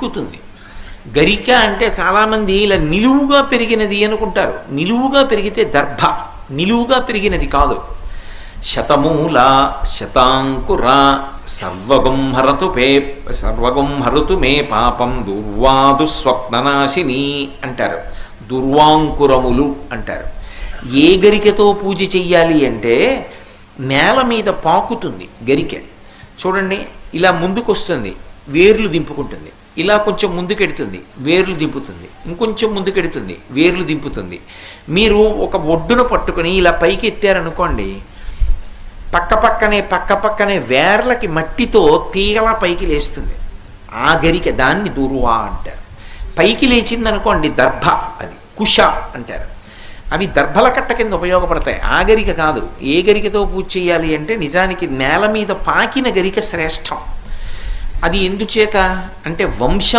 ఎక్కుతుంది. గరిక అంటే చాలామంది ఇలా నిలువుగా పెరిగినది అనుకుంటారు. నిలువుగా పెరిగితే దర్భ, నిలువుగా పెరిగినది కాదు. శతమూల శతాంకుర సర్వగం హరతు మే పాపం దుర్వాదు స్వప్ననాశిని అంటారు. దుర్వాంకురములు అంటారు. ఏ గరికతో పూజ చెయ్యాలి అంటే నేల మీద పాకుతుంది గరిక. చూడండి, ఇలా ముందుకొస్తుంది, వేర్లు దింపుకుంటుంది. ఇలా కొంచెం ముందుకెడుతుంది, వేర్లు దింపుతుంది. ఇంకొంచెం ముందుకెడుతుంది, వేర్లు దింపుతుంది. మీరు ఒక ఒడ్డున పట్టుకుని ఇలా పైకి ఎత్తారనుకోండి, పక్కపక్కనే వేర్లకి మట్టితో తీగలా పైకి లేస్తుంది. ఆ గరిక, దాన్ని దుర్వా అంటారు. పైకి లేచిందనుకోండి దర్భ, అది కుష అంటారు. అవి దర్భల కట్ట కింద ఉపయోగపడతాయి. ఆ గరిక కాదు. ఏ గరికతో పూజ చేయాలి అంటే నిజానికి నేల మీద పాకిన గరిక శ్రేష్టం. అది ఎందుచేత అంటే